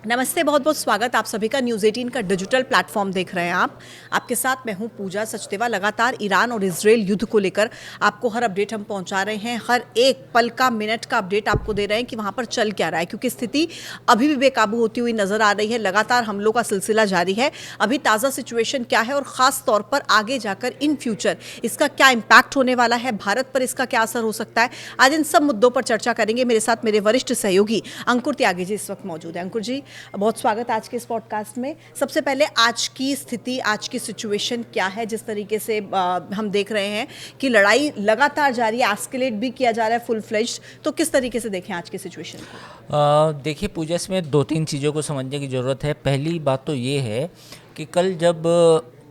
नमस्ते, बहुत बहुत स्वागत आप सभी का न्यूज़ 18 का डिजिटल प्लेटफॉर्म देख रहे हैं आप। आपके साथ मैं हूं पूजा सचदेवा। लगातार ईरान और इजरायल युद्ध को लेकर आपको हर अपडेट हम पहुंचा रहे हैं। हर एक पल का, मिनट का अपडेट आपको दे रहे हैं कि वहां पर चल क्या रहा है, क्योंकि स्थिति अभी भी बेकाबू होती हुई नजर आ रही है। लगातार हमलों का सिलसिला जारी है। अभी ताज़ा सिचुएशन क्या है और ख़ास तौर पर आगे जाकर इन फ्यूचर इसका क्या इम्पैक्ट होने वाला है, भारत पर इसका क्या असर हो सकता है, आज इन सब मुद्दों पर चर्चा करेंगे। मेरे साथ मेरे वरिष्ठ सहयोगी अंकुर त्यागी जी इस वक्त मौजूद हैं। अंकुर जी, बहुत स्वागत आज के इस पॉडकास्ट में। सबसे पहले आज की स्थिति, आज की सिचुएशन क्या है? जिस तरीके से हम देख रहे हैं कि लड़ाई लगातार जारी है, एस्केलेट भी किया जा रहा है फुल फ्लेज्ड, तो किस तरीके से देखें आज की सिचुएशन को? देखिए पूजा, इसमें दो तीन चीज़ों को समझने की ज़रूरत है। पहली बात तो ये है कि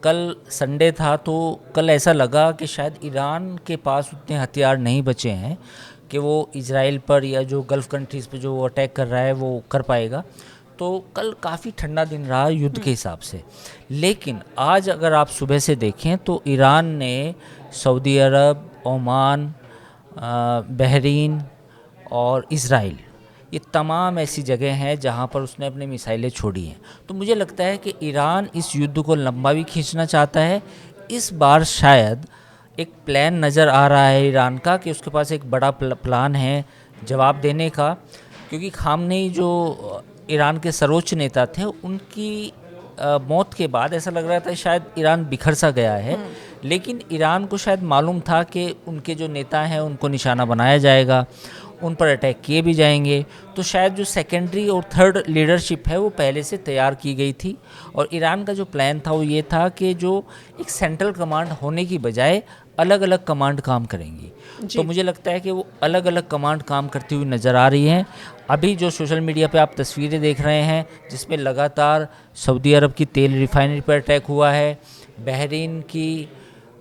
कल संडे था, तो कल ऐसा लगा कि शायद ईरान के पास उतने हथियार नहीं बचे हैं कि वो इजराइल पर या जो गल्फ़ कंट्रीज़ पे जो वो अटैक कर रहा है वो कर पाएगा। तो कल काफ़ी ठंडा दिन रहा युद्ध के हिसाब से। लेकिन आज अगर आप सुबह से देखें तो ईरान ने सऊदी अरब, ओमान, बहरीन और इज़राइल, ये तमाम ऐसी जगह हैं जहां पर उसने अपनी मिसाइलें छोड़ी हैं। तो मुझे लगता है कि ईरान इस युद्ध को लंबा भी खींचना चाहता है। इस बार शायद एक प्लान नज़र आ रहा है ईरान का कि उसके पास एक बड़ा प्लान है जवाब देने का, क्योंकि खामनेई जो ईरान के सर्वोच्च नेता थे, उनकी मौत के बाद ऐसा लग रहा था शायद ईरान बिखर सा गया है। लेकिन ईरान को शायद मालूम था कि उनके जो नेता हैं उनको निशाना बनाया जाएगा, उन पर अटैक किए भी जाएंगे। तो शायद जो सेकेंडरी और थर्ड लीडरशिप है वो पहले से तैयार की गई थी। और ईरान का जो प्लान था वो ये था कि जो एक सेंट्रल कमांड होने की बजाय अलग अलग कमांड काम करेंगी। तो मुझे लगता है कि वो अलग अलग कमांड काम करती हुई नज़र आ रही हैं। अभी जो सोशल मीडिया पे आप तस्वीरें देख रहे हैं जिसमें लगातार सऊदी अरब की तेल रिफाइनरी पर अटैक हुआ है, बहरीन की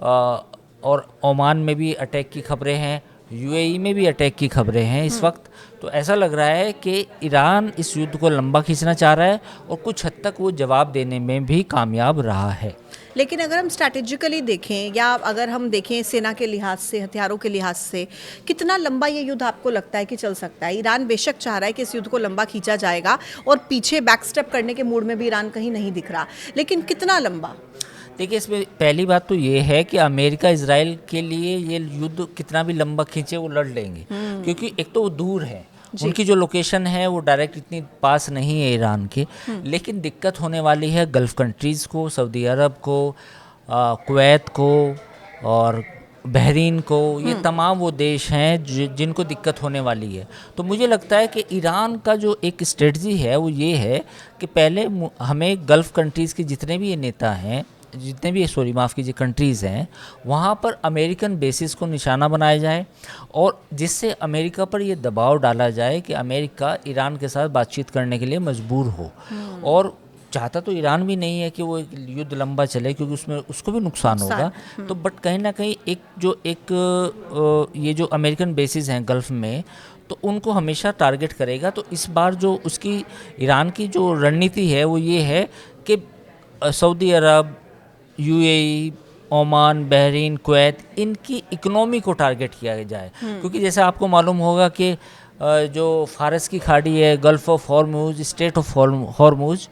और ओमान में भी अटैक की खबरें हैं, यूएई में भी अटैक की खबरें हैं इस वक्त। तो ऐसा लग रहा है कि ईरान इस युद्ध को लंबा खींचना चाह रहा है और कुछ हद तक वो जवाब देने में भी कामयाब रहा है। लेकिन अगर हम स्ट्रैटेजिकली देखें या अगर हम देखें सेना के लिहाज से, हथियारों के लिहाज से, कितना लंबा ये युद्ध आपको लगता है कि चल सकता है? ईरान बेशक चाह रहा है कि इस युद्ध को लंबा खींचा जाएगा और पीछे बैकस्टेप करने के मूड में भी ईरान कहीं नहीं दिख रहा, लेकिन कितना लंबा? देखिए, इसमें पहली बात तो ये है कि अमेरिका इजराइल के लिए ये युद्ध कितना भी लंबा खींचे वो लड़ लेंगे, क्योंकि एक तो वो दूर है, उनकी जो लोकेशन है वो डायरेक्ट इतनी पास नहीं है ईरान के। लेकिन दिक्कत होने वाली है गल्फ़ कंट्रीज़ को, सऊदी अरब को, कुवैत को और बहरीन को। ये तमाम वो देश हैं जिनको दिक्कत होने वाली है। तो मुझे लगता है कि ईरान का जो एक स्ट्रेटजी है वो ये है कि पहले हमें गल्फ़ कंट्रीज़ के जितने भी ये नेता हैं, जितने भी माफ़ कीजिए कंट्रीज़ हैं, वहाँ पर अमेरिकन बेसिस को निशाना बनाया जाए और जिससे अमेरिका पर ये दबाव डाला जाए कि अमेरिका ईरान के साथ बातचीत करने के लिए मजबूर हो। और चाहता तो ईरान भी नहीं है कि वो युद्ध लंबा चले, क्योंकि उसमें उसको भी नुकसान होगा। तो बट कहीं ना कहीं ये जो अमेरिकन बेसिस हैं गल्फ़ में, तो उनको हमेशा टारगेट करेगा। तो इस बार जो उसकी ईरान की जो रणनीति है वो ये है कि सऊदी अरब, यूएई, ओमान, बहरीन, कुवैत, इनकी इकोनॉमी को टारगेट किया जाए। क्योंकि जैसे आपको मालूम होगा कि जो फारस की खाड़ी है, gulf of Hormuz, straight of Hormuz,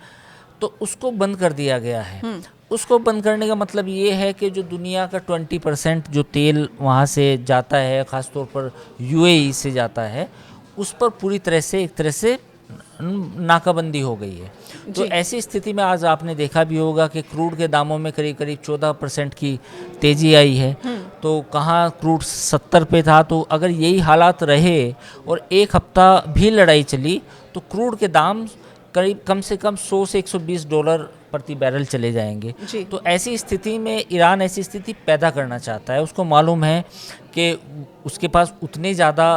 तो उसको बंद कर दिया गया है। उसको बंद करने का मतलब ये है कि जो दुनिया का 20% जो तेल वहाँ से जाता है, ख़ास तौर पर यूएई से जाता है, उस पर पूरी तरह से एक तरह से नाकाबंदी हो गई है। तो ऐसी स्थिति में आज आपने देखा भी होगा कि क्रूड के दामों में करीब करीब 14% की तेज़ी आई है। तो कहाँ क्रूड 70 पे था, तो अगर यही हालात रहे और एक हफ्ता भी लड़ाई चली तो क्रूड के दाम करीब कम से कम $100 से $120 प्रति बैरल चले जाएंगे। तो ऐसी स्थिति में ईरान ऐसी स्थिति पैदा करना चाहता है। उसको मालूम है कि उसके पास उतने ज़्यादा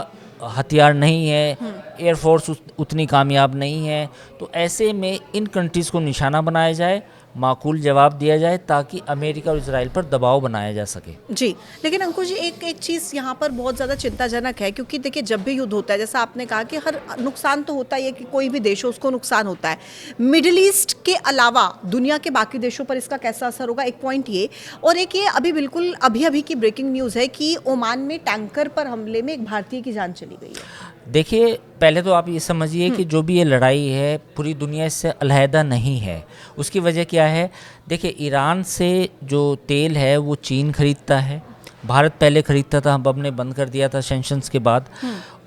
हथियार नहीं है, एयरफोर्स उतनी कामयाब नहीं है। तो ऐसे में इन कंट्रीज़ को निशाना बनाया जाए, माकूल जवाब दिया जाए, ताकि अमेरिका और इजराइल पर दबाव बनाया जा सके। जी, लेकिन अंकुर जी, एक चीज़ यहाँ पर बहुत ज़्यादा चिंताजनक है, क्योंकि देखिए जब भी युद्ध होता है, जैसा आपने कहा कि हर नुकसान तो होता ही है कि कोई भी देश हो उसको नुकसान होता है। मिडिल ईस्ट के अलावा दुनिया के बाकी देशों पर इसका कैसा असर होगा, एक पॉइंट ये। और एक ये अभी बिल्कुल अभी की ब्रेकिंग न्यूज़ है कि ओमान में टैंकर पर हमले में एक भारतीय की जान चली गई है। देखिए, पहले तो आप ये समझिए कि जो भी ये लड़ाई है पूरी दुनिया इससे अलहदा नहीं है। उसकी वजह क्या है? देखिए, ईरान से जो तेल है वो चीन खरीदता है, भारत पहले खरीदता था, अब ने बंद कर दिया था सैंक्शंस के बाद।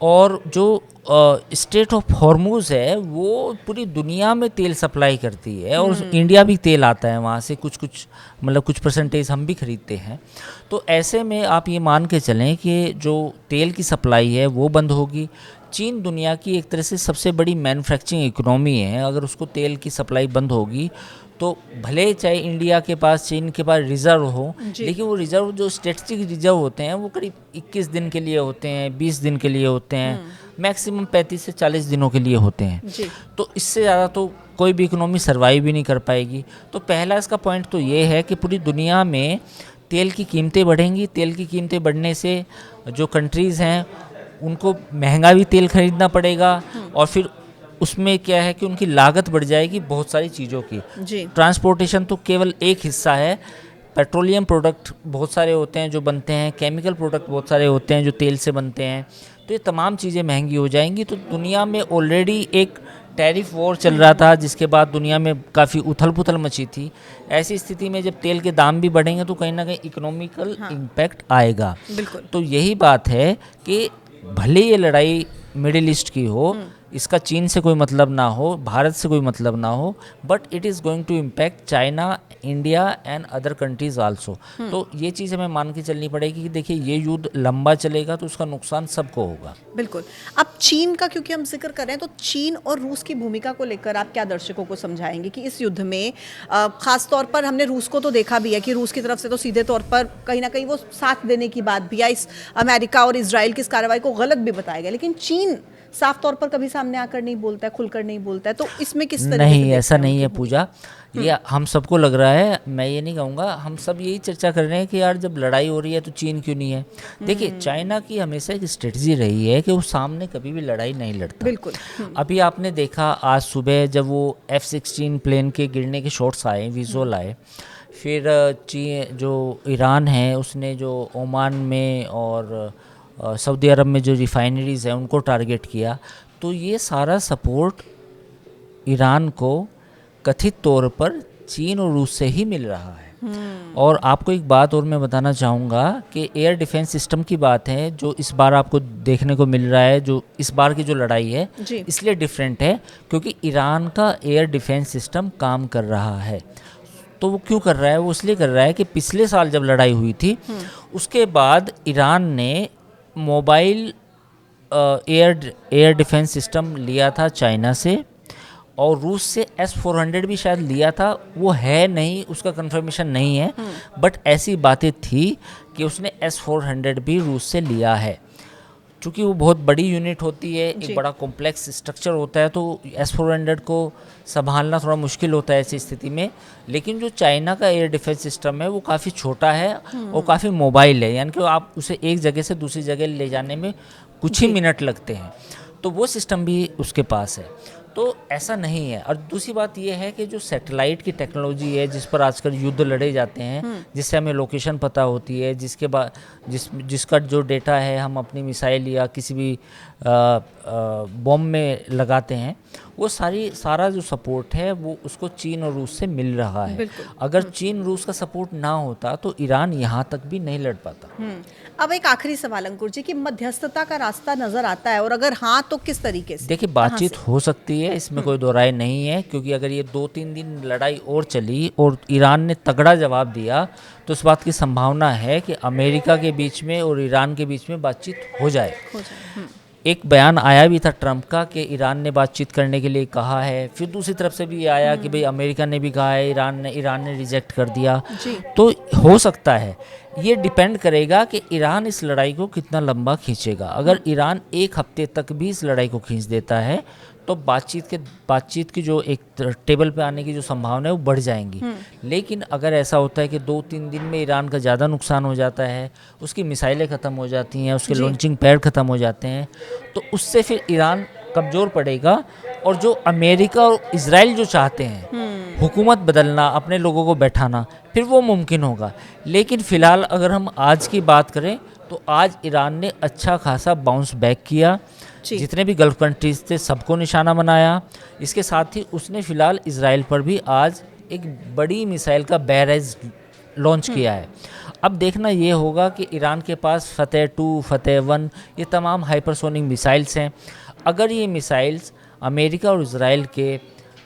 और जो स्टेट ऑफ हॉर्मूज़ है वो पूरी दुनिया में तेल सप्लाई करती है, और इंडिया भी तेल आता है वहाँ से, कुछ कुछ मतलब कुछ परसेंटेज हम भी खरीदते हैं। तो ऐसे में आप ये मान के चलें कि जो तेल की सप्लाई है वो बंद होगी। चीन दुनिया की एक तरह से सबसे बड़ी मैन्युफैक्चरिंग इकोनॉमी है, अगर उसको तेल की सप्लाई बंद होगी तो भले चाहे इंडिया के पास, चीन के पास रिज़र्व हो, लेकिन वो रिज़र्व जो स्ट्रेटजिक रिज़र्व होते हैं वो करीब 21 दिन के लिए होते हैं, 20 दिन के लिए होते हैं, मैक्सिमम 35 से 40 दिनों के लिए होते हैं जी। तो इससे ज़्यादा तो कोई भी इकोनॉमी सर्वाइव भी नहीं कर पाएगी। तो पहला इसका पॉइंट तो ये है कि पूरी दुनिया में तेल की कीमतें बढ़ेंगी। तेल की कीमतें बढ़ने से जो कंट्रीज़ हैं उनको महंगा भी तेल खरीदना पड़ेगा, और फिर उसमें क्या है कि उनकी लागत बढ़ जाएगी बहुत सारी चीज़ों की। जी। ट्रांसपोर्टेशन तो केवल एक हिस्सा है, पेट्रोलियम प्रोडक्ट बहुत सारे होते हैं जो बनते हैं, केमिकल प्रोडक्ट बहुत सारे होते हैं जो तेल से बनते हैं, तो ये तमाम चीज़ें महंगी हो जाएंगी। तो दुनिया में ऑलरेडी एक टैरिफ वॉर चल रहा था जिसके बाद दुनिया में काफ़ी उथल पुथल मची थी। ऐसी स्थिति में जब तेल के दाम भी बढ़ेंगे तो कहीं ना कहीं इकोनॉमिकल इम्पैक्ट आएगा। बिल्कुल। तो यही बात है कि भले ये लड़ाई मिडिल ईस्ट की हो, इसका चीन से कोई मतलब ना हो, भारत से कोई मतलब ना हो, but it is going to impact China, India and other countries also. तो ये चीज़ हमें मान के चलनी पड़ेगी कि देखिए ये युद्ध लंबा चलेगा तो उसका नुकसान सबको होगा। बिल्कुल। अब चीन का क्योंकि हम जिक्र कर रहे हैं, तो चीन और रूस की भूमिका को लेकर आप क्या दर्शकों को समझाएंगे कि इस युद्ध में खास तौर पर हमने रूस को तो देखा भी है कि रूस की तरफ से तो सीधे तौर पर कहीं ना कहीं वो साथ देने की बात भी, या इस अमेरिका और इजराइल की इस कार्रवाई को गलत भी बताया गया, लेकिन चीन साफ तौर पर कभी सामने आकर नहीं बोलता है, खुलकर नहीं बोलता है। तो इसमें किस तरीके नहीं, से ऐसा देखते हैं नहीं है उनकी पूजा। ये हम सबको लग रहा है, मैं ये नहीं कहूँगा, हम सब यही चर्चा कर रहे हैं कि यार जब लड़ाई हो रही है तो चीन क्यों नहीं है। देखिए, चाइना की हमेशा एक स्ट्रेटजी रही है कि वो सामने कभी भी लड़ाई नहीं लड़ता। बिल्कुल। अभी आपने देखा आज सुबह जब वो F-16 प्लेन के गिरने के शॉट्स आए, विजुअल आए, फिर चीन जो ईरान है उसने जो ओमान में और सऊदी अरब में जो रिफाइनरीज़ हैं उनको टारगेट किया। तो ये सारा सपोर्ट ईरान को कथित तौर पर चीन और रूस से ही मिल रहा है। और आपको एक बात और मैं बताना चाहूँगा कि एयर डिफेंस सिस्टम की बात है जो इस बार आपको देखने को मिल रहा है, जो इस बार की जो लड़ाई है जी। इसलिए डिफरेंट है क्योंकि ईरान का एयर डिफेंस सिस्टम काम कर रहा है। तो वो क्यों कर रहा है? वो इसलिए कर रहा है कि पिछले साल जब लड़ाई हुई थी उसके बाद ईरान ने मोबाइल एयर डिफेंस सिस्टम लिया था चाइना से, और रूस से S-400 भी शायद लिया था, वो है नहीं, उसका कंफर्मेशन नहीं है, बट ऐसी बातें थी कि उसने S-400 भी रूस से लिया है। चूँकि वो बहुत बड़ी यूनिट होती है, एक बड़ा कॉम्प्लेक्स स्ट्रक्चर होता है, तो S-400 को संभालना थोड़ा मुश्किल होता है ऐसी स्थिति में। लेकिन जो चाइना का एयर डिफेंस सिस्टम है वो काफ़ी छोटा है और काफ़ी मोबाइल है, यानी कि आप उसे एक जगह से दूसरी जगह ले जाने में कुछ ही मिनट लगते हैं, तो वो सिस्टम भी उसके पास है। तो ऐसा नहीं है। और दूसरी बात ये है कि जो सैटेलाइट की टेक्नोलॉजी है जिस पर आजकल युद्ध लड़े जाते हैं, जिससे हमें लोकेशन पता होती है, जिसके बाद जिसका जो डेटा है हम अपनी मिसाइल या किसी भी बॉम्ब में लगाते हैं, वो सारा जो सपोर्ट है वो उसको चीन और रूस से मिल रहा है। अगर चीन रूस का सपोर्ट ना होता तो ईरान यहाँ तक भी नहीं लड़ पाता। अब एक आखिरी सवाल अंकुर जी, कि मध्यस्थता का रास्ता नजर आता है, और अगर हाँ तो किस तरीके से? देखिए, बातचीत हो सकती है, इसमें कोई दो राय नहीं है, क्योंकि अगर ये 2-3 दिन लड़ाई और चली और ईरान ने तगड़ा जवाब दिया तो इस बात की संभावना है कि अमेरिका के बीच में और ईरान के बीच में बातचीत हो जाए। एक बयान आया भी था ट्रंप का कि ईरान ने बातचीत करने के लिए कहा है, फिर दूसरी तरफ से भी ये आया कि भाई अमेरिका ने भी कहा है, ईरान ने रिजेक्ट कर दिया। तो हो सकता है, ये डिपेंड करेगा कि ईरान इस लड़ाई को कितना लंबा खींचेगा। अगर ईरान एक हफ्ते तक भी इस लड़ाई को खींच देता है तो बातचीत की जो एक टेबल पे आने की जो संभावना है वो बढ़ जाएंगी। लेकिन अगर ऐसा होता है कि 2-3 दिन में ईरान का ज़्यादा नुकसान हो जाता है, उसकी मिसाइलें ख़त्म हो जाती हैं, उसके लॉन्चिंग पैड ख़त्म हो जाते हैं, तो उससे फिर ईरान कमज़ोर पड़ेगा। और जो अमेरिका और इजराइल जो चाहते हैं हुकूमत बदलना, अपने लोगों को बैठाना, फिर वो मुमकिन होगा। लेकिन फ़िलहाल अगर हम आज की बात करें तो आज ईरान ने अच्छा खासा बाउंस बैक किया। जी। जितने भी गल्फ कंट्रीज थे सबको निशाना बनाया। इसके साथ ही उसने फिलहाल इसराइल पर भी आज एक बड़ी मिसाइल का बैरेज लॉन्च किया है। अब देखना ये होगा कि ईरान के पास फतेह 2, फतेह 1 ये तमाम हाइपरसोनिक मिसाइल्स हैं। अगर ये मिसाइल्स अमेरिका और इसराइल के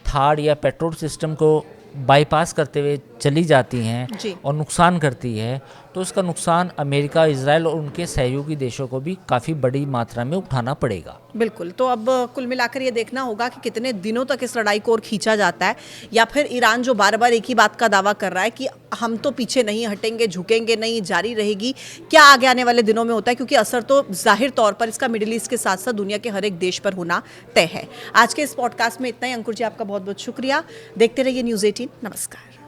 थाड़ या पेट्रोल सिस्टम को बाईपास करते हुए चली जाती हैं जी। और नुकसान करती है, तो उसका नुकसान अमेरिका, इजराइल और उनके सहयोगी देशों को भी काफ़ी बड़ी मात्रा में उठाना पड़ेगा। बिल्कुल। तो अब कुल मिलाकर ये देखना होगा कि कितने दिनों तक इस लड़ाई को और खींचा जाता है, या फिर ईरान जो बार बार एक ही बात का दावा कर रहा है कि हम तो पीछे नहीं हटेंगे, झुकेंगे नहीं, जारी रहेगी, क्या आगे आने वाले दिनों में होता है, क्योंकि असर तो जाहिर तौर पर इसका मिडिल ईस्ट के साथ साथ दुनिया के हर एक देश पर होना तय है। आज के इस पॉडकास्ट में इतना ही। अंकुर जी, आपका बहुत बहुत शुक्रिया। देखते रहिए न्यूज़ 18। नमस्कार।